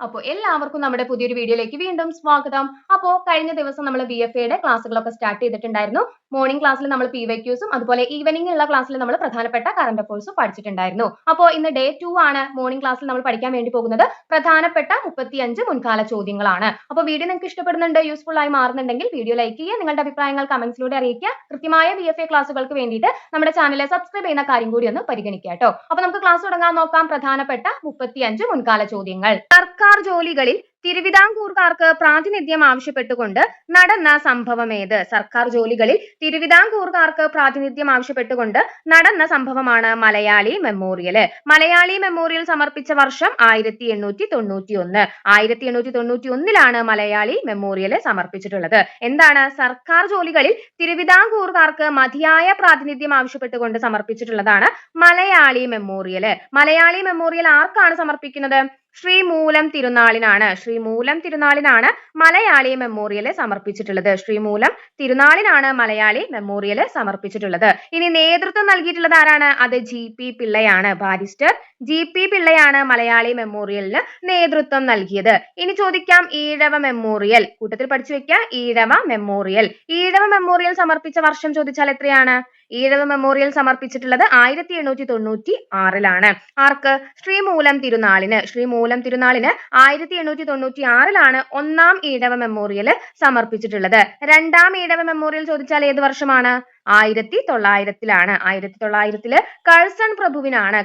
അപ്പോൾ എല്ലാവർക്കും നമ്മുടെ പുതിയൊരു വീഡിയോയിലേക്ക് വീണ്ടും സ്വാഗതം. അപ്പോൾ കഴിഞ്ഞ ദിവസം നമ്മൾ BFA ക്ലാസ്സുകളൊക്കെ സ്റ്റാർട്ട് ചെയ്തിട്ടുണ്ടായിരുന്നു. മോർണിംഗ് ക്ലാസ്സിൽ നമ്മൾ PYQസും അതുപോലെ ഈവനിംഗ് ഉള്ള ക്ലാസ്സിൽ നമ്മൾ പ്രധാനപ്പെട്ട കറണ്ട് അഫയേഴ്സും പഠിച്ചിട്ടുണ്ടായിരുന്നു. അപ്പോൾ ഇന്ന് ഡേ 2 ആണ്. മോർണിംഗ് ക്ലാസ്സിൽ നമ്മൾ പഠിക്കാൻ വേണ്ടി പോകുന്നത് പ്രധാനപ്പെട്ട 35 മുൻകാല ചോദ്യങ്ങളാണ്. അപ്പോൾ വീഡിയോ നിങ്ങൾക്ക് ഇഷ്ടപ്പെടുന്നുണ്ട്, യൂസ്ഫുൾ ആയി മാറുന്നുണ്ടെങ്കിൽ വീഡിയോ ലൈക്ക് ചെയ്യുക, നിങ്ങളുടെ അഭിപ്രായങ്ങൾ കമന്റ്സിലൂടെ അറിയിക്കുക. കൃത്യമായ BFA ക്ലാസ്സുകൾക്ക് വേണ്ടിയിട്ട് നമ്മുടെ ചാനൽ സബ്സ്ക്രൈബ് ചെയ്യുന്ന കാര്യം കൂടി ഒന്ന് പരിഗണിക്കുക കേട്ടോ. അപ്പോൾ നമുക്ക് ക്ലാസ് തുടങ്ങാൻ നോക്കാം. പ്രധാനപ്പെട്ട 35 മുൻകാല ചോദ്യങ്ങൾ. സർക്കാർ ജോലികളിൽ തിരുവിതാംകൂറുകാർക്ക് പ്രാതിനിധ്യം ആവശ്യപ്പെട്ടുകൊണ്ട് നടന്ന സംഭവമേത്? സർക്കാർ ജോലികളിൽ തിരുവിതാംകൂറുകാർക്ക് പ്രാതിനിധ്യം ആവശ്യപ്പെട്ടുകൊണ്ട് നടന്ന സംഭവമാണ് മലയാളി മെമ്മോറിയൽ. മലയാളി മെമ്മോറിയൽ സമർപ്പിച്ച വർഷം 1891. 1891 മലയാളി മെമ്മോറിയൽ സമർപ്പിച്ചിട്ടുള്ളത്. എന്താണ്? സർക്കാർ ജോലികളിൽ തിരുവിതാംകൂറുകാർക്ക് മതിയായ പ്രാതിനിധ്യം ആവശ്യപ്പെട്ടുകൊണ്ട് സമർപ്പിച്ചിട്ടുള്ളതാണ് മലയാളി മെമ്മോറിയൽ. മലയാളി മെമ്മോറിയൽ ആർക്കാണ് സമർപ്പിക്കുന്നത്? ശ്രീമൂലം തിരുനാളിനാണ്. ശ്രീമൂലം തിരുനാളിനാണ് മലയാളി മെമ്മോറിയൽ സമർപ്പിച്ചിട്ടുള്ളത്. ശ്രീമൂലം തിരുനാളിനാണ് മലയാളി മെമ്മോറിയൽ സമർപ്പിച്ചിട്ടുള്ളത്. ഇനി നേതൃത്വം നൽകിയിട്ടുള്ളത് ആരാണ്? അത് GP പിള്ളയാണ്. ബാരിസ്റ്റർ GP പിള്ളയാണ് മലയാളി മെമ്മോറിയലിന് നേതൃത്വം നൽകിയത്. ഇനി ചോദിക്കാം, ഈഴവ മെമ്മോറിയൽ കൂട്ടത്തിൽ പഠിച്ചു വെക്കുക. ഈഴവ മെമ്മോറിയൽ. ഈഴവ മെമ്മോറിയൽ സമർപ്പിച്ച വർഷം ചോദിച്ചാൽ എത്രയാണ്? ഈഴവ മെമ്മോറിയൽ സമർപ്പിച്ചിട്ടുള്ളത് 1896 ആർക്ക്? ശ്രീമൂലം തിരുനാളിന്. ശ്രീമൂലം തിരുനാളിന് 1896 ഒന്നാം ഈഴവ മെമ്മോറിയൽ സമർപ്പിച്ചിട്ടുള്ളത്. രണ്ടാം ഈഴവ മെമ്മോറിയൽ ചോദിച്ചാൽ ഏത് വർഷമാണ്? 1900 1900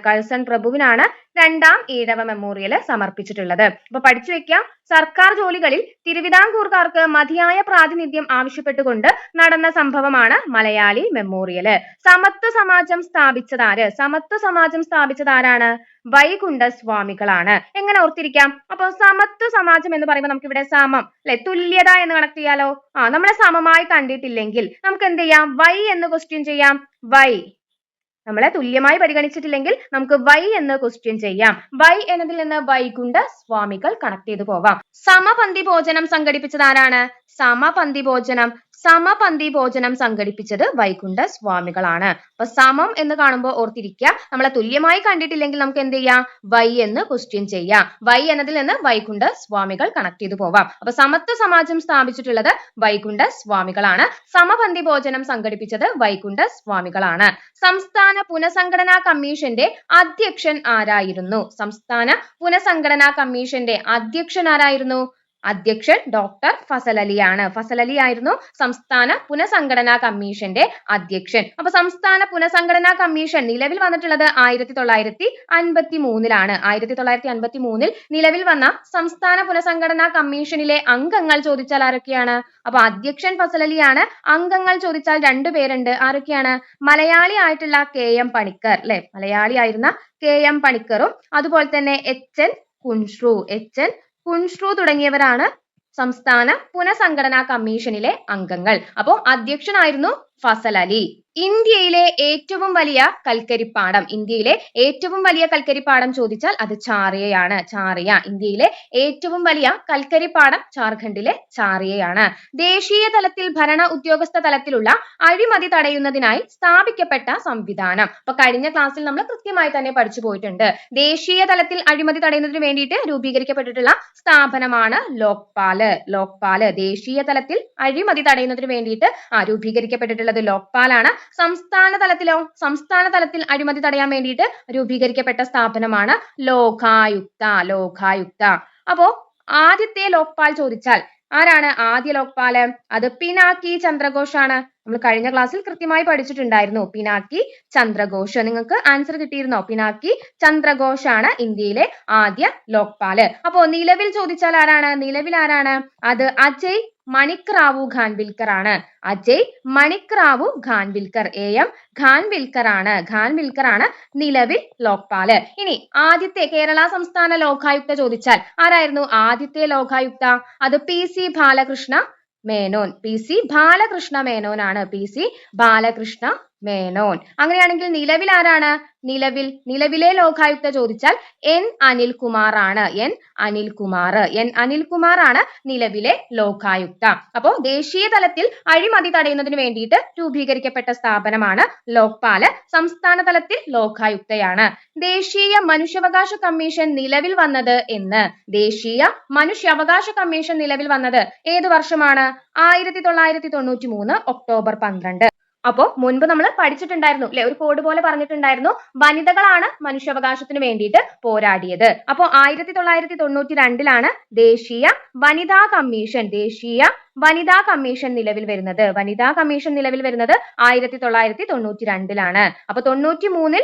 കഴ്സൺ പ്രഭുവിനാണ് രണ്ടാം ഈഴവ മെമ്മോറിയൽ സമർപ്പിച്ചിട്ടുള്ളത്. അപ്പൊ പഠിച്ചു വെക്കാം, സർക്കാർ ജോലികളിൽ തിരുവിതാംകൂറുകാർക്ക് മതിയായ പ്രാതിനിധ്യം ആവശ്യപ്പെട്ടുകൊണ്ട് നടന്ന സംഭവമാണ് മലയാളി മെമ്മോറിയൽ. സമത്വ സമാജം സ്ഥാപിച്ചതാര്? സമത്വ സമാജം സ്ഥാപിച്ചതാരാണ്? വൈകുണ്ഠ സ്വാമികളാണ്. എങ്ങനെ ഓർത്തിരിക്കാം? അപ്പൊ സമത്വ സമാജം എന്ന് പറയുമ്പോൾ നമുക്ക് ഇവിടെ സമം അല്ലെ, തുല്യത എന്ന് കണക്ട് ചെയ്യാലോ. നമ്മളെ സമമായി കണ്ടിട്ടില്ലെങ്കിൽ നമുക്ക് എന്ത് ചെയ്യാം? വൈ എന്ന് ക്വസ്റ്റ്യൻ ചെയ്യാം. വൈ നമ്മളെ തുല്യമായി പരിഗണിച്ചിട്ടില്ലെങ്കിൽ നമുക്ക് വൈ എന്ന് ക്വസ്റ്റ്യൻ ചെയ്യാം. വൈ എന്നതിൽ നിന്ന് വൈകുണ്ഠ സ്വാമികൾ കണക്ട് ചെയ്തു പോവാം. സമപന്തി ഭോജനം സംഘടിപ്പിച്ചത് ആരാണ്? സമപന്തി ഭോജനം സംഘടിപ്പിച്ചത് വൈകുണ്ഠ സ്വാമികളാണ്. അപ്പൊ സമം എന്ന് കാണുമ്പോൾ ഓർത്തിരിക്കുക, നമ്മളെ തുല്യമായി കണ്ടിട്ടില്ലെങ്കിൽ നമുക്ക് എന്ത് ചെയ്യാം? വൈ എന്ന് ക്വസ്റ്റ്യൻ ചെയ്യാം. വൈ എന്നതിൽ നിന്ന് വൈകുണ്ഠ സ്വാമികൾ കണക്ട് ചെയ്തു പോവാം. അപ്പൊ സമത്വ സമാജം സ്ഥാപിച്ചിട്ടുള്ളത് വൈകുണ്ഠ സ്വാമികളാണ്. സമപന്തി ഭോജനം സംഘടിപ്പിച്ചത് വൈകുണ്ഠ സ്വാമികളാണ്. സംസ്ഥാന പുനഃസംഘടനാ കമ്മീഷന്റെ അധ്യക്ഷൻ ആരായിരുന്നു? സംസ്ഥാന പുനഃസംഘടനാ കമ്മീഷന്റെ അധ്യക്ഷൻ ആരായിരുന്നു? അധ്യക്ഷൻ ഡോക്ടർ ഫസൽ അലിയാണ്. ഫസൽ അലി ആയിരുന്നു സംസ്ഥാന പുനഃസംഘടനാ കമ്മീഷന്റെ അധ്യക്ഷൻ. അപ്പൊ സംസ്ഥാന പുനഃസംഘടനാ കമ്മീഷൻ നിലവിൽ വന്നിട്ടുള്ളത് 1953 1953 നിലവിൽ വന്ന സംസ്ഥാന പുനഃസംഘടനാ കമ്മീഷനിലെ അംഗങ്ങൾ ചോദിച്ചാൽ ആരൊക്കെയാണ്? അപ്പൊ അധ്യക്ഷൻ ഫസൽ അലിയാണ്. അംഗങ്ങൾ ചോദിച്ചാൽ 2 പേരുണ്ട്. ആരൊക്കെയാണ്? മലയാളി ആയിട്ടുള്ള KM പണിക്കർ അല്ലെ, മലയാളി ആയിരുന്ന KM പണിക്കറും അതുപോലെ തന്നെ HN കുൻഷ്രു തുടങ്ങിയവരാണ് സംസ്ഥാന പുനഃസംഘടനാ കമ്മീഷനിലെ അംഗങ്ങൾ. അപ്പോൾ അധ്യക്ഷനായിരുന്നു ഫസൽ അലി. ഇന്ത്യയിലെ ഏറ്റവും വലിയ കൽക്കരിപ്പാടം ചോദിച്ചാൽ അത് ചാറിയയാണ്. ഇന്ത്യയിലെ ഏറ്റവും വലിയ കൽക്കരിപ്പാടം ജാർഖണ്ഡിലെ ചാറിയയാണ്. ദേശീയ തലത്തിൽ ഭരണ ഉദ്യോഗസ്ഥ തലത്തിലുള്ള അഴിമതി തടയുന്നതിനായി സ്ഥാപിക്കപ്പെട്ട സംവിധാനം. അപ്പൊ കഴിഞ്ഞ ക്ലാസ്സിൽ നമ്മൾ കൃത്യമായി തന്നെ പഠിച്ചു പോയിട്ടുണ്ട്. ദേശീയ തലത്തിൽ അഴിമതി തടയുന്നതിന് വേണ്ടിയിട്ട് രൂപീകരിക്കപ്പെട്ടിട്ടുള്ള സ്ഥാപനമാണ് ലോക്പാല്. ദേശീയ തലത്തിൽ അഴിമതി തടയുന്നതിന് വേണ്ടിയിട്ട് രൂപീകരിക്കപ്പെട്ടിട്ടുള്ളത് ലോക്പാലാണ്. സംസ്ഥാന തലത്തിൽ അഴിമതി തടയാൻ വേണ്ടിയിട്ട് രൂപീകരിക്കപ്പെട്ട സ്ഥാപനമാണ് ലോകായുക്ത. അപ്പോ ആദ്യത്തെ ലോക്പാൽ ചോദിച്ചാൽ ആരാണ് ആദ്യ ലോക്പാല്? അത് പിനാക്കി ചന്ദ്രഘോഷ് ആണ്. നമ്മൾ കഴിഞ്ഞ ക്ലാസ്സിൽ കൃത്യമായി പഠിച്ചിട്ടുണ്ടായിരുന്നു. പിനാക്കി ചന്ദ്രഘോഷ്. നിങ്ങൾക്ക് ആൻസർ കിട്ടിയിരുന്നോ? പിനാക്കി ചന്ദ്രഘോഷ് ആണ് ഇന്ത്യയിലെ ആദ്യ ലോക്പാല്. അപ്പോ നിലവിൽ ചോദിച്ചാൽ ആരാണ്? അത് അജയ് മണിക്റാവു ഖാൻവിൽക്കർ ആണ്. അജയ് മണിക്റാവു ഖാൻവിൽക്കർ, AM ഖാൻവിൽക്കർ ആണ് നിലവിൽ ലോക്പാല്. ഇനി ആദ്യത്തെ കേരള സംസ്ഥാന ലോകായുക്ത ചോദിച്ചാൽ ആരായിരുന്നു ആദ്യത്തെ ലോകായുക്ത? അത് PC ബാലകൃഷ്ണ മേനോൻ ആണ്. PC ബാലകൃഷ്ണ മേനോൻ. അങ്ങനെയാണെങ്കിൽ നിലവിൽ ആരാണ്? നിലവിലെ ലോകായുക്ത ചോദിച്ചാൽ N അനിൽകുമാർ ആണ്. N അനിൽകുമാർ ആണ് നിലവിലെ ലോകായുക്ത. അപ്പോ ദേശീയ തലത്തിൽ അഴിമതി തടയുന്നതിന് വേണ്ടിയിട്ട് രൂപീകരിക്കപ്പെട്ട സ്ഥാപനമാണ് ലോക്പാല്. സംസ്ഥാന തലത്തിൽ ലോകായുക്തയാണ്. ദേശീയ മനുഷ്യാവകാശ കമ്മീഷൻ നിലവിൽ വന്നത് എന്ന്. ദേശീയ മനുഷ്യാവകാശ കമ്മീഷൻ നിലവിൽ വന്നത് ഏത് വർഷമാണ്? 1993 ഒക്ടോബർ 12. അപ്പോ മുൻപ് നമ്മൾ പഠിച്ചിട്ടുണ്ടായിരുന്നു അല്ലെ, ഒരു കോഡ് പോലെ പറഞ്ഞിട്ടുണ്ടായിരുന്നു, വനിതകളാണ് മനുഷ്യാവകാശത്തിന് വേണ്ടിയിട്ട് പോരാടിയത്. അപ്പോ 1992 ദേശീയ വനിതാ കമ്മീഷൻ നിലവിൽ വരുന്നത്. 1992 അപ്പൊ 93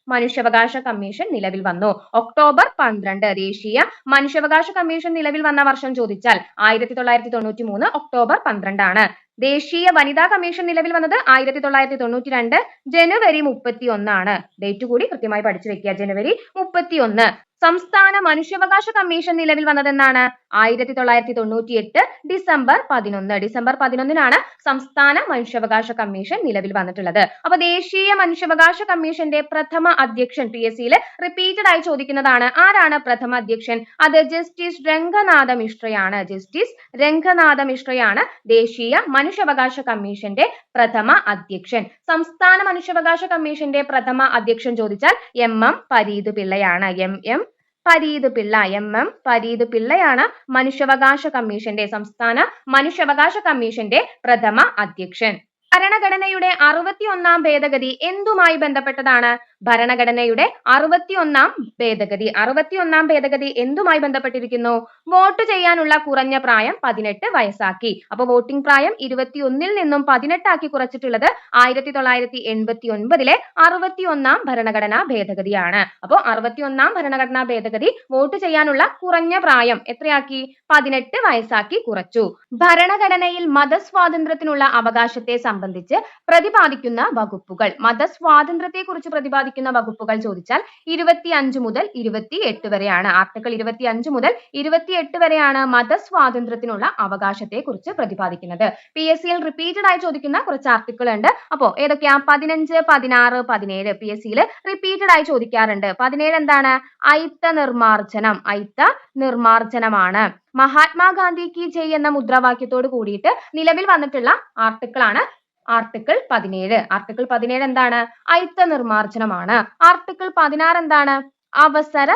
മനുഷ്യാവകാശ കമ്മീഷൻ നിലവിൽ വന്നു. ഒക്ടോബർ 12 ദേശീയ മനുഷ്യാവകാശ കമ്മീഷൻ നിലവിൽ വന്ന വർഷം ചോദിച്ചാൽ 1993 ഒക്ടോബർ 12 ദേശീയ വനിതാ കമ്മീഷൻ നിലവിൽ വന്നത് 1992 ജനുവരി 31 ഡേറ്റ് കൂടി കൃത്യമായി പഠിച്ചു വെക്കുക. ജനുവരി 31. സംസ്ഥാന മനുഷ്യാവകാശ കമ്മീഷൻ നിലവിൽ വന്നത് എന്നാണ്? 1998 ഡിസംബർ 11. ഡിസംബർ 11 സംസ്ഥാന മനുഷ്യാവകാശ കമ്മീഷൻ നിലവിൽ വന്നിട്ടുള്ളത്. അപ്പൊ ദേശീയ മനുഷ്യാവകാശ കമ്മീഷന്റെ പ്രഥമ അധ്യക്ഷൻ PSC റിപ്പീറ്റഡ് ആയി ചോദിക്കുന്നതാണ്. ആരാണ് പ്രഥമ അധ്യക്ഷൻ? അത് ജസ്റ്റിസ് രംഗനാഥ മിശ്രയാണ്. ദേശീയ മനുഷ്യാവകാശ കമ്മീഷന്റെ പ്രഥമ അധ്യക്ഷൻ. സംസ്ഥാന മനുഷ്യാവകാശ കമ്മീഷന്റെ പ്രഥമ അധ്യക്ഷൻ ചോദിച്ചാൽ MM പരീദ് പിള്ളയാണ്. MM പരീദ് പിള്ളയാണ് സംസ്ഥാന മനുഷ്യാവകാശ കമ്മീഷന്റെ പ്രഥമ അധ്യക്ഷൻ. ഭരണഘടനയുടെ 61 ഭേദഗതി എന്തുമായി ബന്ധപ്പെട്ടതാണ്? ഭരണഘടനയുടെ 61 ഭേദഗതി എന്തുമായി ബന്ധപ്പെട്ടിരിക്കുന്നു? വോട്ട് ചെയ്യാനുള്ള കുറഞ്ഞ പ്രായം 18 വയസ്സാക്കി. അപ്പൊ വോട്ടിംഗ് പ്രായം 21 നിന്നും 18 ആക്കി കുറച്ചിട്ടുള്ളത് 1989 61 ഭരണഘടനാ ഭേദഗതിയാണ്. അപ്പോ 61 ഭരണഘടനാ ഭേദഗതി വോട്ട് ചെയ്യാനുള്ള കുറഞ്ഞ പ്രായം എത്രയാക്കി? 18 വയസ്സാക്കി കുറച്ചു. ഭരണഘടനയിൽ മതസ്വാതന്ത്ര്യത്തിനുള്ള അവകാശത്തെ സംബന്ധിച്ച് പ്രതിപാദിക്കുന്ന വകുപ്പുകൾ. മതസ്വാതന്ത്ര്യത്തെ കുറിച്ച് പ്രതിപാദിക്കുന്ന വകുപ്പുകൾ ചോദിച്ചാൽ 25 മുതൽ 28 വരെയാണ്. ആർട്ടിക്കിൾ 25 മുതൽ 28 വരെയാണ് മതസ്വാതന്ത്ര്യത്തിനുള്ള അവകാശത്തെ കുറിച്ച് പ്രതിപാദിക്കുന്നത്. PSC റിപ്പീറ്റഡ് ആയി ചോദിക്കുന്ന കുറച്ച് ആർട്ടിക്കിൾ ഉണ്ട്. അപ്പോ ഏതൊക്കെയാ? 15, 16, 17 PSC റിപ്പീറ്റഡ് ആയി ചോദിക്കാറുണ്ട്. 17 എന്താണ്? അയിത്ത നിർമാർജനമാണ്. മഹാത്മാഗാന്ധി കി ജയ് എന്ന മുദ്രാവാക്യത്തോട് കൂടിയിട്ട് നിലവിൽ വന്നിട്ടുള്ള ആർട്ടിക്കിൾ ആണ് ആർട്ടിക്കിൾ 17. ആർട്ടിക്കിൾ 17 എന്താണ്? അയിത്ത നിർമാർജനമാണ്. ആർട്ടിക്കിൾ 16 എന്താണ്? അവസര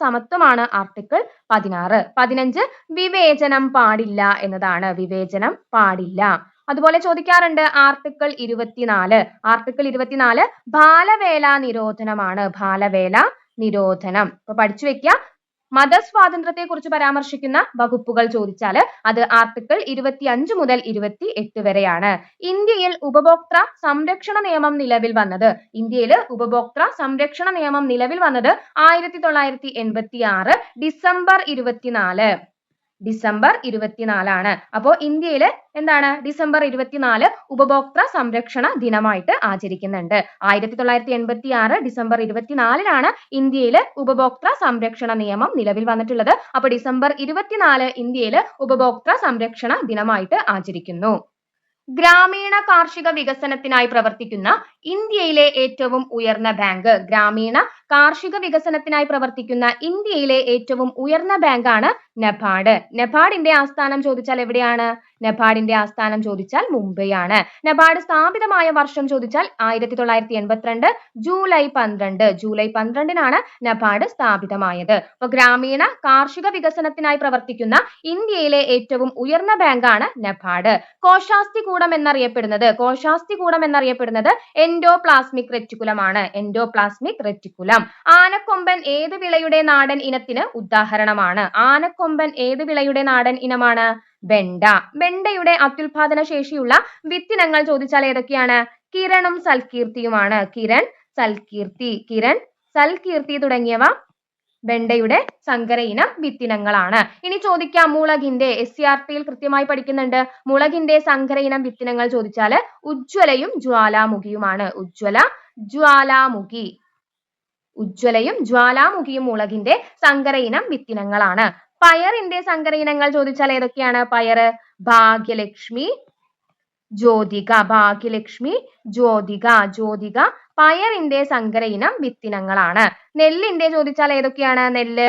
സമത്വമാണ് ആർട്ടിക്കിൾ 16. 15 വിവേചനം പാടില്ല എന്നതാണ്. വിവേചനം പാടില്ല. അതുപോലെ ചോദിക്കാറുണ്ട് ആർട്ടിക്കിൾ 24. ആർട്ടിക്കിൾ 24 ബാലവേല നിരോധനമാണ്. ബാലവേല നിരോധനം. അപ്പൊ പഠിച്ചു വെക്കുക. മതസ്വാതന്ത്ര്യത്തെ കുറിച്ച് പരാമർശിക്കുന്ന വകുപ്പുകൾ ചോദിച്ചാൽ അത് ആർട്ടിക്കിൾ 25 മുതൽ 28 വരെയാണ്. ഇന്ത്യയിൽ ഉപഭോക്തൃ സംരക്ഷണ നിയമം നിലവിൽ വന്നത് 1986 ഡിസംബർ 24 അപ്പോ ഇന്ത്യയിൽ എന്താണ്? ഡിസംബർ 24 ഉപഭോക്തൃ സംരക്ഷണ ദിനമായിട്ട് ആചരിക്കുന്നുണ്ട്. 1986 ഡിസംബർ 24 ഇന്ത്യയിൽ ഉപഭോക്തൃ സംരക്ഷണ നിയമം നിലവിൽ വന്നിട്ടുള്ളത്. അപ്പൊ ഡിസംബർ 24 ഇന്ത്യയിൽ ഉപഭോക്തൃ സംരക്ഷണ ദിനമായിട്ട് ആചരിക്കുന്നു. ഗ്രാമീണ കാർഷിക വികസനത്തിനായി പ്രവർത്തിക്കുന്ന ഇന്ത്യയിലെ ഏറ്റവും ഉയർന്ന ബാങ്ക്. ഗ്രാമീണ കാർഷിക വികസനത്തിനായി പ്രവർത്തിക്കുന്ന ഇന്ത്യയിലെ ഏറ്റവും ഉയർന്ന ബാങ്കാണ് നബാർഡ്. നബാർഡിന്റെ ആസ്ഥാനം ചോദിച്ചാൽ എവിടെയാണ്? നബാർഡിന്റെ ആസ്ഥാനം ചോദിച്ചാൽ മുംബൈയാണ്. നബാർഡ് സ്ഥാപിതമായ വർഷം ചോദിച്ചാൽ 1982 ജൂലൈ 12 നബാർഡ് സ്ഥാപിതമായത്. അപ്പൊ ഗ്രാമീണ കാർഷിക വികസനത്തിനായി പ്രവർത്തിക്കുന്ന ഇന്ത്യയിലെ ഏറ്റവും ഉയർന്ന ബാങ്കാണ് നബാർഡ്. കോശാസ്തികൂടം എന്നറിയപ്പെടുന്നത് എൻഡോപ്ലാസ്മിക് റെറ്റിക്കുലമാണ്. Endoplasmic reticulum. ആനക്കൊമ്പൻ ഏത് വിളയുടെ നാടൻ ഇനത്തിന് ഉദാഹരണമാണ്? ആനക്കൊമ്പൻ ഏത് വിളയുടെ നാടൻ ഇനമാണ്? വെണ്ട. വെണ്ടയുടെ അത്യുൽപാദന ശേഷിയുള്ള വിത്തിനങ്ങൾ ചോദിച്ചാൽ ഏതൊക്കെയാണ്? കിരണും സൽകീർത്തിയുമാണ്. കിരൺ, സൽകീർത്തി തുടങ്ങിയവ വെണ്ടയുടെ സങ്കര ഇനം വിത്തിനങ്ങളാണ്. ഇനി ചോദിക്കാം മുളകിന്റെ. SCRT കൃത്യമായി പഠിക്കുന്നുണ്ട്. മുളകിന്റെ സങ്കര ഇനം വിത്തിനങ്ങൾ ചോദിച്ചാൽ ഉജ്ജ്വലയും ജ്വാലാമുഖിയുമാണ്. ഉജ്ജ്വലയും ജ്വാലാമുഖിയും മുളകിന്റെ സങ്കര ഇനം വിത്തിനങ്ങളാണ്. പയറിന്റെ സങ്കര ഇനങ്ങൾ ചോദിച്ചാൽ ഏതൊക്കെയാണ്? പയറ്, ഭാഗ്യലക്ഷ്മി, ജ്യോതിക, ഭാഗ്യലക്ഷ്മി, ജ്യോതിക. ജ്യോതിക പയറിന്റെ സങ്കര ഇനം വിത്തിനങ്ങളാണ്. നെല്ലിന്റെ ചോദിച്ചാൽ ഏതൊക്കെയാണ്? നെല്ല്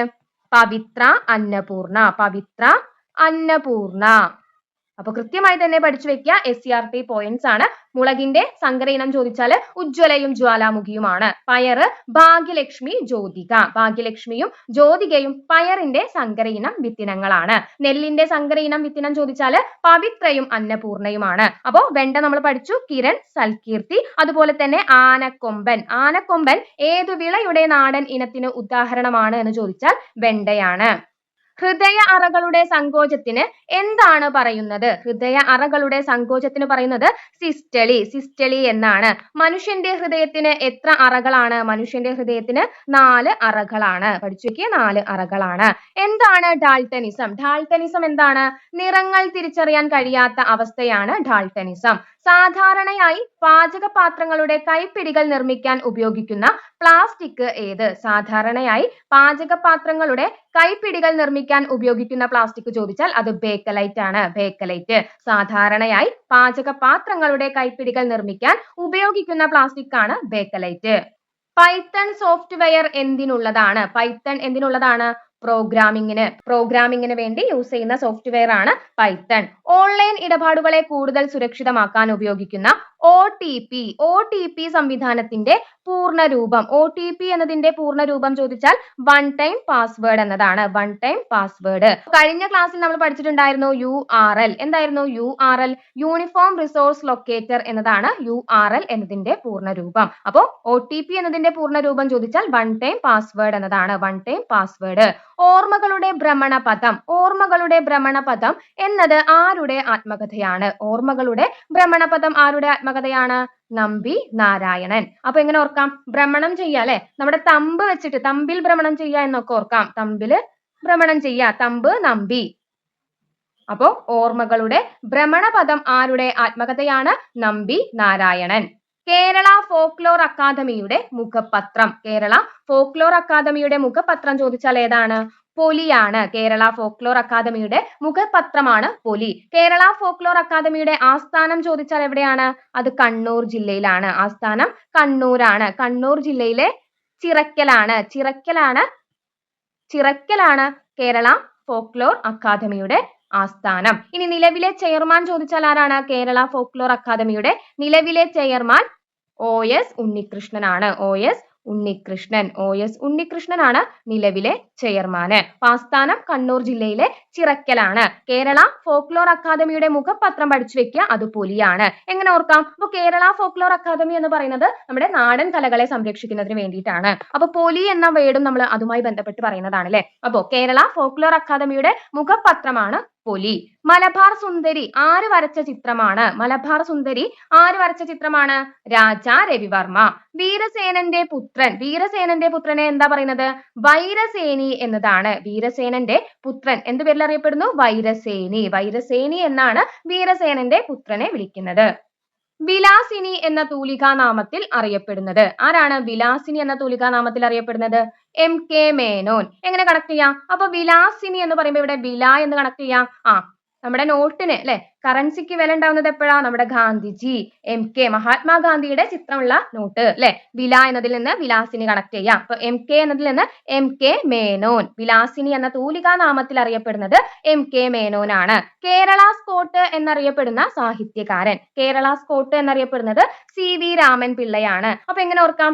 പവിത്ര, അന്നപൂർണ. പവിത്ര, അന്നപൂർണ. അപ്പൊ കൃത്യമായി തന്നെ പഠിച്ചു വെക്കുക. SCRT പോയിന്റ്സ് ആണ്. മുളകിന്റെ സങ്കര ഇനം ചോദിച്ചാൽ ഉജ്ജ്വലയും ജ്വാലാമുഖിയുമാണ്. പയറ് ഭാഗ്യലക്ഷ്മി, ജ്യോതിക. ഭാഗ്യലക്ഷ്മിയും ജ്യോതികയും പയറിന്റെ സങ്കര ഇനം വിത്തിനങ്ങളാണ്. നെല്ലിന്റെ സങ്കര ഇനം വിത്തിനം ചോദിച്ചാൽ പവിത്രയും അന്നപൂർണയുമാണ്. അപ്പോ വെണ്ട നമ്മൾ പഠിച്ചു, കിരൺ, സൽകീർത്തി. അതുപോലെ തന്നെ ആനക്കൊമ്പൻ. ആനക്കൊമ്പൻ ഏതു വിളയുടെ നാടൻ ഇനത്തിന് ഉദാഹരണമാണ് എന്ന് ചോദിച്ചാൽ വെണ്ടയാണ്. ഹൃദയ അറകളുടെ സങ്കോചത്തിന് എന്താണ് പറയുന്നത്? ഹൃദയ അറകളുടെ സങ്കോചത്തിന് പറയുന്നത് സിസ്റ്റളി. സിസ്റ്റളി എന്നാണ്. മനുഷ്യന്റെ ഹൃദയത്തിന് എത്ര അറകളാണ്? മനുഷ്യന്റെ ഹൃദയത്തിന് 4 അറകളാണ്. പഠിച്ചു വെക്കുക, 4 അറകളാണ്. എന്താണ് ഡാൾട്ടനിസം? ഡാൾട്ടനിസം എന്താണ്? നിറങ്ങൾ തിരിച്ചറിയാൻ കഴിയാത്ത അവസ്ഥയാണ് ഡാൾട്ടനിസം. സാധാരണയായി പാചകപാത്രങ്ങളുടെ കൈപ്പിടികൾ നിർമ്മിക്കാൻ ഉപയോഗിക്കുന്ന പ്ലാസ്റ്റിക് ഏത്? സാധാരണയായി പാചകപാത്രങ്ങളുടെ കൈപ്പിടികൾ നിർമ്മിക്കാൻ ഉപയോഗിക്കുന്ന പ്ലാസ്റ്റിക് ചോദിച്ചാൽ അത് ബേക്കലൈറ്റ് ആണ്. ബേക്കലൈറ്റ്. സാധാരണയായി പാചകപാത്രങ്ങളുടെ കൈപ്പിടികൾ നിർമ്മിക്കാൻ ഉപയോഗിക്കുന്ന പ്ലാസ്റ്റിക് ആണ് ബേക്കലൈറ്റ്. പൈത്തൺ സോഫ്റ്റ്വെയർ എന്തിനുള്ളതാണ്? പൈത്തൺ എന്തിനുള്ളതാണ്? പ്രോഗ്രാമിങ്ങിന് വേണ്ടി യൂസ് ചെയ്യുന്ന സോഫ്റ്റ്വെയർ ആണ് പൈത്തൺ. ഓൺലൈൻ ഇടപാടുകളെ കൂടുതൽ സുരക്ഷിതമാക്കാൻ ഉപയോഗിക്കുന്ന OTP സംവിധാനത്തിന്റെ പൂർണ്ണരൂപം. OTP എന്നതിന്റെ പൂർണ്ണരൂപം ചോദിച്ചാൽ വൺ ടൈം പാസ്വേഡ് എന്നതാണ്. One time password. കഴിഞ്ഞ ക്ലാസ്സിൽ നമ്മൾ പഠിച്ചിട്ടുണ്ടായിരുന്നു URL. എന്തായിരുന്നു URL? യൂണിഫോം റിസോഴ്സ് ലൊക്കേറ്റർ എന്നതാണ് URL എന്നതിന്റെ പൂർണ്ണരൂപം. അപ്പോൾ OTP എന്നതിന്റെ പൂർണ്ണരൂപം ചോദിച്ചാൽ വൺ ടൈം പാസ്വേഡ് എന്നതാണ്. One time password. ഓർമ്മകളുടെ ഭ്രമണപഥം. ഓർമ്മകളുടെ ഭ്രമണപഥം എന്നത് ആരുടെ ആത്മകഥയാണ്? ഓർമ്മകളുടെ ഭ്രമണപഥം ആരുടെ ആത്മകഥയാണ്? നമ്പി നാരായണൻ. അപ്പൊ എങ്ങനെ ഓർക്കാം? ഭ്രമണം ചെയ്യുക അല്ലെ? നമ്മുടെ തമ്പ് വെച്ചിട്ട് തമ്പിൽ ഭ്രമണം ചെയ്യുക എന്നൊക്കെ ഓർക്കാം. തമ്പില് ഭ്രമണം ചെയ്യുക. തമ്പ്, നമ്പി. അപ്പോ ഓർമ്മകളുടെ ഭ്രമണപഥം ആരുടെ ആത്മകഥയാണ്? നമ്പി നാരായണൻ. കേരള ഫോക്ലോർ അക്കാദമിയുടെ മുഖപത്രം. കേരള ഫോക്ലോർ അക്കാദമിയുടെ മുഖപത്രം ചോദിച്ചാൽ ഏതാണ്? പൊലിയാണ്. കേരള ഫോക്ലോർ അക്കാദമിയുടെ മുഖപത്രമാണ് പൊലി. കേരള ഫോക്ലോർ അക്കാദമിയുടെ ആസ്ഥാനം ചോദിച്ചാൽ എവിടെയാണ്? അത് കണ്ണൂർ ജില്ലയിലാണ്. ആസ്ഥാനം കണ്ണൂരാണ്. കണ്ണൂർ ജില്ലയിലെ ചിറക്കലാണ്. ചിറക്കലാണ് കേരള ഫോക്ലോർ അക്കാദമിയുടെ ആസ്ഥാനം. ഇനി നിലവിലെ ചെയർമാൻ ചോദിച്ചാൽ ആരാണ്? കേരള ഫോക്ലോർ അക്കാദമിയുടെ നിലവിലെ ചെയർമാൻ OS ഉണ്ണികൃഷ്ണനാണ്. OS ഉണ്ണികൃഷ്ണനാണ് നിലവിലെ ചെയർമാൻ. ആസ്ഥാനം കണ്ണൂർ ജില്ലയിലെ ചിറക്കലാണ്. കേരള ഫോക്ലോർ അക്കാദമിയുടെ മുഖപത്രം പഠിച്ചു വെക്കുക, അത് പൊലിയാണ്. എങ്ങനെ ഓർക്കാം? അപ്പൊ കേരള ഫോക്ലോർ അക്കാദമി എന്ന് പറയുന്നത് നമ്മുടെ നാടൻ കലകളെ സംരക്ഷിക്കുന്നതിന് വേണ്ടിയിട്ടാണ്. അപ്പൊ പൊലി എന്ന വേർഡും നമ്മൾ അതുമായി ബന്ധപ്പെട്ട് പറയുന്നതാണ് അല്ലെ. അപ്പോ കേരള ഫോക്ലോർ അക്കാദമിയുടെ മുഖപത്രമാണ് പൊലി. മലബാർ സുന്ദരി ആര് വരച്ച ചിത്രമാണ്? മലബാർ സുന്ദരി ആര് വരച്ച ചിത്രമാണ്? രാജാ രവിവർമ്മ. വീരസേനന്റെ പുത്രനെ എന്താ പറയുന്നത്? വൈരസേനി എന്നതാണ്. വീരസേനന്റെ പുത്രൻ എന്ത് പേരിൽ അറിയപ്പെടുന്നു? വൈരസേനി എന്നാണ് വീരസേനന്റെ പുത്രനെ വിളിക്കുന്നത്. വിലാസിനി എന്ന തൂലികാനാമത്തിൽ അറിയപ്പെടുന്നത് ആരാണ്? വിലാസിനി എന്ന തൂലികാനാമത്തിൽ അറിയപ്പെടുന്നത് MK മേനോൻ. എങ്ങനെ കണക്ട് ചെയ്യാം? അപ്പൊ വിലാസിനി എന്ന് പറയുമ്പോൾ ഇവിടെ വില എന്ന് കണക്ട് ചെയ്യാം. നമ്മുടെ നോട്ടിന് അല്ലെ, കറൻസിക്ക് വില ഉണ്ടാവുന്നത് എപ്പോഴാ? നമ്മുടെ ഗാന്ധിജി, MK മഹാത്മാഗാന്ധിയുടെ ചിത്രമുള്ള നോട്ട് അല്ലെ. വില എന്നതിൽ നിന്ന് വിലാസിനി കണക്ട് ചെയ്യാം. അപ്പൊ MK എന്നതിൽ നിന്ന് MK മേനോൻ. വിലാസിനി എന്ന തൂലികാനാമത്തിൽ അറിയപ്പെടുന്നത് MK മേനോൻ ആണ്. കേരള സ്കോട്ട് എന്നറിയപ്പെടുന്ന സാഹിത്യകാരൻ. കേരള സ്കോട്ട് എന്നറിയപ്പെടുന്നത് CV രാമൻ പിള്ളയാണ്. അപ്പൊ എങ്ങനെ ഓർക്കാം?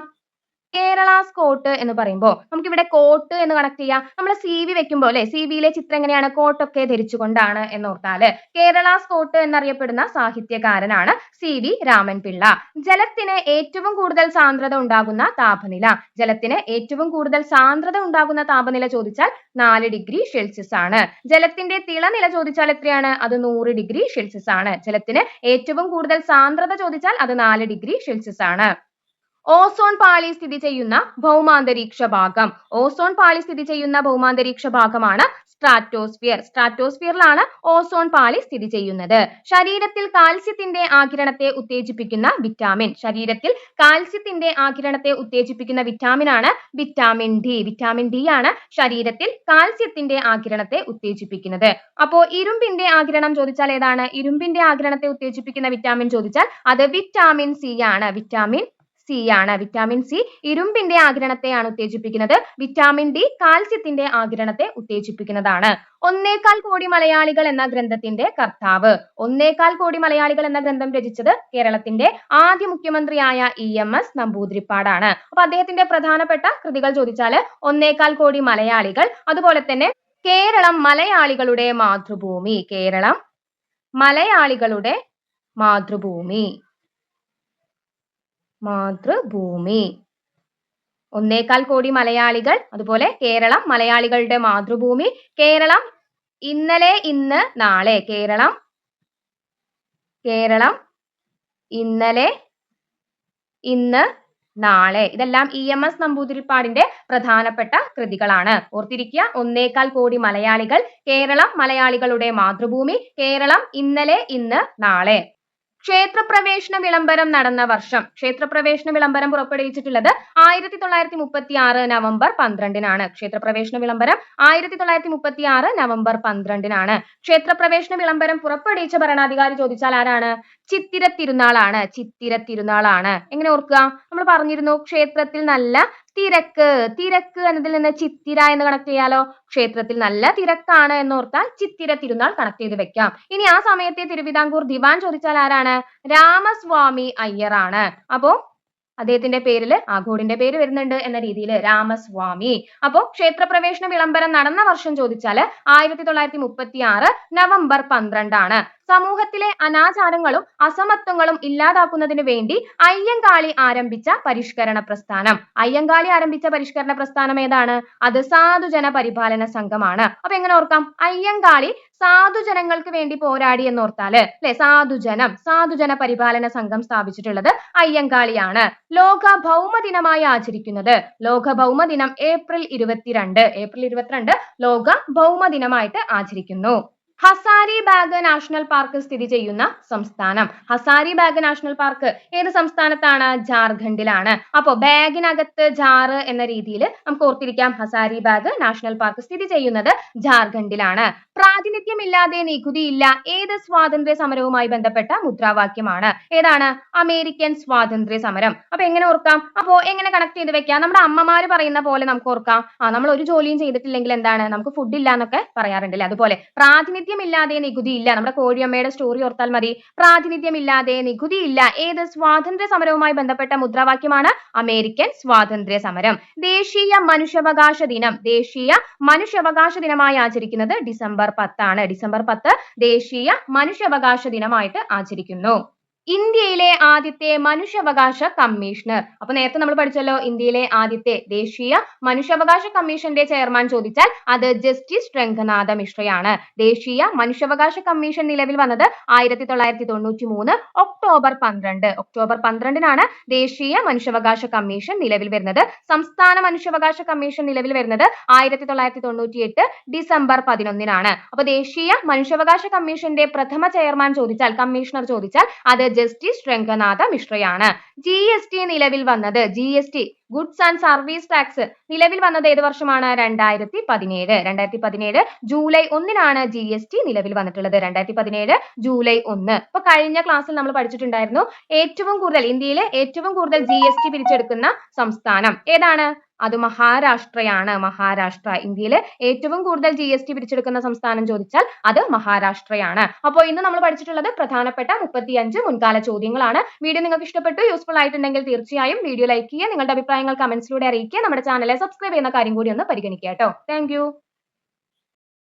കേരള സ്കോട്ട് എന്ന് പറയുമ്പോൾ നമുക്ക് ഇവിടെ കോട്ട് എന്ന് കണക്ട് ചെയ്യാം. നമ്മൾ CV വെക്കുമ്പോൾ അല്ലെ, CVയിലെ ചിത്രം എങ്ങനെയാണ്? കോട്ടൊക്കെ ധരിച്ചുകൊണ്ടാണ് എന്നോർത്താല് കേരള സ്കോട്ട് എന്നറിയപ്പെടുന്ന സാഹിത്യകാരനാണ് CV രാമൻ പിള്ള. ജലത്തിന് ഏറ്റവും കൂടുതൽ സാന്ദ്രത ഉണ്ടാകുന്ന താപനില. ജലത്തിന് ഏറ്റവും കൂടുതൽ സാന്ദ്രത ഉണ്ടാകുന്ന താപനില ചോദിച്ചാൽ 4 ഡിഗ്രി സെൽഷ്യസ് ആണ്. ജലത്തിന്റെ തിളനില ചോദിച്ചാൽ എത്രയാണ്? അത് 100 ഡിഗ്രി സെൽഷ്യസ് ആണ്. ജലത്തിന് ഏറ്റവും കൂടുതൽ സാന്ദ്രത ചോദിച്ചാൽ അത് 4 ഡിഗ്രി സെൽഷ്യസ് ആണ്. ഓസോൺ പാളി സ്ഥിതി ചെയ്യുന്ന ഭൗമാന്തരീക്ഷ ഭാഗം. ഓസോൺ പാളി സ്ഥിതി ചെയ്യുന്ന ഭൗമാന്തരീക്ഷ ഭാഗമാണ് സ്ട്രാറ്റോസ്ഫിയർ. സ്ട്രാറ്റോസ്ഫിയറിലാണ് ഓസോൺ പാളി സ്ഥിതി ചെയ്യുന്നത്. ശരീരത്തിൽ കാൽസ്യത്തിന്റെ ആഗിരണത്തെ ഉത്തേജിപ്പിക്കുന്ന വിറ്റാമിൻ. ശരീരത്തിൽ കാൽസ്യത്തിന്റെ ആഗിരണത്തെ ഉത്തേജിപ്പിക്കുന്ന വിറ്റാമിൻ ആണ് വിറ്റാമിൻ ഡി. വിറ്റാമിൻ ഡി ആണ് ശരീരത്തിൽ കാൽസ്യത്തിന്റെ ആഗിരണത്തെ ഉത്തേജിപ്പിക്കുന്നത്. അപ്പോ ഇരുമ്പിന്റെ ആഗിരണം ചോദിച്ചാൽ ഏതാണ്? ഇരുമ്പിന്റെ ആഗിരണത്തെ ഉത്തേജിപ്പിക്കുന്ന വിറ്റാമിൻ ചോദിച്ചാൽ അത് വിറ്റാമിൻ സി ആണ്. വിറ്റാമിൻ സി ആണ്. വിറ്റാമിൻ സി ഇരുമ്പിന്റെ ആഗിരണത്തെയാണ് ഉത്തേജിപ്പിക്കുന്നത്. Vitamin D കാൽസ്യത്തിന്റെ ആഗിരണത്തെ ഉത്തേജിപ്പിക്കുന്നതാണ്. 1.25 കോടി മലയാളികൾ എന്ന ഗ്രന്ഥത്തിന്റെ കർത്താവ്. 1.25 കോടി മലയാളികൾ എന്ന ഗ്രന്ഥം രചിച്ചത് കേരളത്തിന്റെ ആദ്യ മുഖ്യമന്ത്രിയായ EMS നമ്പൂതിരിപ്പാടാണ്. അപ്പൊ അദ്ദേഹത്തിന്റെ പ്രധാനപ്പെട്ട കൃതികൾ ചോദിച്ചാല് 1.25 കോടി മലയാളികൾ, അതുപോലെ തന്നെ കേരളം മലയാളികളുടെ മാതൃഭൂമി. കേരളം മലയാളികളുടെ മാതൃഭൂമി. 1.25 കോടി മലയാളികൾ, അതുപോലെ കേരളം മലയാളികളുടെ മാതൃഭൂമി, കേരളം ഇന്നലെ ഇന്ന് നാളെ. കേരളം ഇന്നലെ ഇന്ന് നാളെ. ഇതെല്ലാം EMS നമ്പൂതിരിപ്പാടിന്റെ പ്രധാനപ്പെട്ട കൃതികളാണ്. ഓർത്തിരിക്കുക, 1.25 കോടി മലയാളികൾ, കേരളം മലയാളികളുടെ മാതൃഭൂമി, കേരളം ഇന്നലെ ഇന്ന് നാളെ. ക്ഷേത്രപ്രവേശന വിളംബരം നടന്ന വർഷം. ക്ഷേത്രപ്രവേശന വിളംബരം പുറപ്പെടുവിച്ചിട്ടുള്ളത് 1936 നവംബർ 12-നാണ്. ക്ഷേത്രപ്രവേശന വിളംബരം 1936 നവംബർ 12-നാണ്. ക്ഷേത്രപ്രവേശന വിളംബരം പുറപ്പെടുവിച്ച ഭരണാധികാരി ചോദിച്ചാൽ ആരാണ്? ചിത്തിര തിരുനാളാണ്. ചിത്തിര തിരുനാളാണ്. എങ്ങനെ ഓർക്കുക? നമ്മൾ പറഞ്ഞിരുന്നു ക്ഷേത്രത്തിൽ നല്ല തിരക്ക്. തിരക്ക് എന്നതിൽ നിന്ന് ചിത്തിര എന്ന് കണക്ട് ചെയ്യാലോ. ക്ഷേത്രത്തിൽ നല്ല തിരക്കാണ് എന്നോർത്താൽ ചിത്തിര തിരുനാൾ കണക്ട് ചെയ്ത് വെക്കാം. ഇനി ആ സമയത്തെ തിരുവിതാംകൂർ ദിവാൻ ചോദിച്ചാൽ ആരാണ്? രാമസ്വാമി അയ്യറാണ്. അപ്പോ അദ്ദേഹത്തിന്റെ പേരിൽ ആഘോടിന്റെ പേര് വരുന്നുണ്ട് എന്ന രീതിയിൽ രാമസ്വാമി. അപ്പോ ക്ഷേത്രപ്രവേശന വിളംബരം നടന്ന വർഷം ചോദിച്ചാൽ 1936 നവംബർ 12-ആണ്. സമൂഹത്തിലെ അനാചാരങ്ങളും അസമത്വങ്ങളും ഇല്ലാതാക്കുന്നതിന് വേണ്ടി അയ്യങ്കാളി ആരംഭിച്ച പരിഷ്കരണ പ്രസ്ഥാനം. അയ്യങ്കാളി ആരംഭിച്ച പരിഷ്കരണ പ്രസ്ഥാനം ഏതാണ്? അത് സാധുജന പരിപാലന സംഘമാണ്. അപ്പൊ എങ്ങനെ ഓർക്കാം? അയ്യങ്കാളി സാധുജനങ്ങൾക്ക് വേണ്ടി പോരാടി എന്നോർത്താല് അല്ലെ, സാധുജന പരിപാലന സംഘം സ്ഥാപിച്ചിട്ടുള്ളത് അയ്യങ്കാളിയാണ്. ലോക ഭൗമദിനമായി ആചരിക്കുന്നത്. ലോക ഭൗമദിനം ഏപ്രിൽ 22 ലോക ഭൗമദിനമായിട്ട് ആചരിക്കുന്നു. ഹസാരിബാഗ് നാഷണൽ പാർക്ക് സ്ഥിതി ചെയ്യുന്ന സംസ്ഥാനം. ഹസാരിബാഗ് നാഷണൽ പാർക്ക് ഏത് സംസ്ഥാനത്താണ്? ജാർഖണ്ഡിലാണ്. അപ്പോ ബാഗിനകത്ത് ജാറ് എന്ന രീതിയിൽ നമുക്ക് ഓർത്തിരിക്കാം. ഹസാരിബാഗ് നാഷണൽ പാർക്ക് സ്ഥിതി ചെയ്യുന്നത് ജാർഖണ്ഡിലാണ്. പ്രാതിനിധ്യമില്ലാതെ നികുതിയില്ല ഏത് സ്വാതന്ത്ര്യ സമരവുമായി ബന്ധപ്പെട്ട മുദ്രാവാക്യമാണ്? ഏതാണ്? അമേരിക്കൻ സ്വാതന്ത്ര്യ സമരം. അപ്പൊ എങ്ങനെ ഓർക്കാം? അപ്പോ എങ്ങനെ കണക്ട് ചെയ്ത് വെക്കാം? നമ്മുടെ അമ്മമാര് പറയുന്ന പോലെ നമുക്ക് ഓർക്കാം. നമ്മൾ ഒരു ജോലിയും ചെയ്തിട്ടില്ലെങ്കിൽ എന്താണ്? നമുക്ക് ഫുഡ് ഇല്ല എന്നൊക്കെ പറയാറുണ്ടല്ലേ. അതുപോലെ പ്രാതിനിധ്യമില്ലാതെ നികുതിയില്ല. നമ്മുടെ കോഴിയമ്മയുടെ സ്റ്റോറി ഓർത്താൽ മതി. പ്രാതിനിധ്യമില്ലാതെ നികുതിയില്ല ഏത് സ്വാതന്ത്ര്യ സമരവുമായി ബന്ധപ്പെട്ട മുദ്രാവാക്യമാണ്? അമേരിക്കൻ സ്വാതന്ത്ര്യ സമരം. ദേശീയ മനുഷ്യാവകാശ ദിനം. ദേശീയ മനുഷ്യാവകാശ ദിനമായി ആചരിക്കുന്നത് ഡിസംബർ 10-ആണ്. ഡിസംബർ 10 ദേശീയ മനുഷ്യാവകാശ ദിനമായിട്ട് ആചരിക്കുന്നു. ഇന്ത്യയിലെ ആദ്യത്തെ മനുഷ്യാവകാശ കമ്മീഷണർ. അപ്പൊ നേരത്തെ നമ്മൾ പഠിച്ചല്ലോ ഇന്ത്യയിലെ ആദ്യത്തെ ദേശീയ മനുഷ്യാവകാശ കമ്മീഷന്റെ ചെയർമാൻ ചോദിച്ചാൽ അത് ജസ്റ്റിസ് രംഗനാഥ മിശ്രയാണ്. ദേശീയ മനുഷ്യാവകാശ കമ്മീഷൻ നിലവിൽ വന്നത് 1993 ഒക്ടോബർ 12. ഒക്ടോബർ 12-നാണ് ദേശീയ മനുഷ്യാവകാശ കമ്മീഷൻ നിലവിൽ വരുന്നത്. സംസ്ഥാന മനുഷ്യാവകാശ കമ്മീഷൻ നിലവിൽ വരുന്നത് 1998 ഡിസംബർ 11-നാണ്. അപ്പൊ ദേശീയ മനുഷ്യാവകാശ കമ്മീഷന്റെ പ്രഥമ ചെയർമാൻ ചോദിച്ചാൽ, കമ്മീഷണർ ചോദിച്ചാൽ അത് ജസ്റ്റിസ് രംഗനാഥ മിശ്രയാണ്. GST നിലവിൽ വന്നത്, GST goods and service tax നിലവിൽ വന്നത് ഏത് വർഷമാണ്? 2017 ജൂലൈ 1-നാണ് GST നിലവിൽ വന്നിട്ടുള്ളത്. 2017 ജൂലൈ 1. അപ്പൊ കഴിഞ്ഞ ക്ലാസ്സിൽ നമ്മൾ പഠിച്ചിട്ടുണ്ടായിരുന്നു ഏറ്റവും കൂടുതൽ ഇന്ത്യയിലെ ഏറ്റവും കൂടുതൽ GST പിരിച്ചെടുക്കുന്ന സംസ്ഥാനം ഏതാണ്? അത് മഹാരാഷ്ട്രയാണ്. മഹാരാഷ്ട്ര. ഇന്ത്യയിൽ ഏറ്റവും കൂടുതൽ GST പിരിച്ചെടുക്കുന്ന സംസ്ഥാനം ചോദിച്ചാൽ അത് മഹാരാഷ്ട്രയാണ്. അപ്പോൾ ഇന്ന് നമ്മൾ പഠിച്ചിട്ടുള്ളത് പ്രധാനപ്പെട്ട 35 മുൻകാല ചോദ്യങ്ങളാണ്. വീഡിയോ നിങ്ങൾക്ക് ഇഷ്ടപ്പെട്ടു, യൂസ്ഫുൾ ആയിട്ടുണ്ടെങ്കിൽ തീർച്ചയായും വീഡിയോ ലൈക്ക് ചെയ്യുക, നിങ്ങളുടെ അഭിപ്രായങ്ങൾ കമന്റ്സിലൂടെ അറിയിക്കുക, നമ്മുടെ ചാനൽ സബ്സ്ക്രൈബ് ചെയ്യുന്ന കാര്യം കൂടി ഒന്ന് പരിഗണിക്കുക കേട്ടോ. താങ്ക്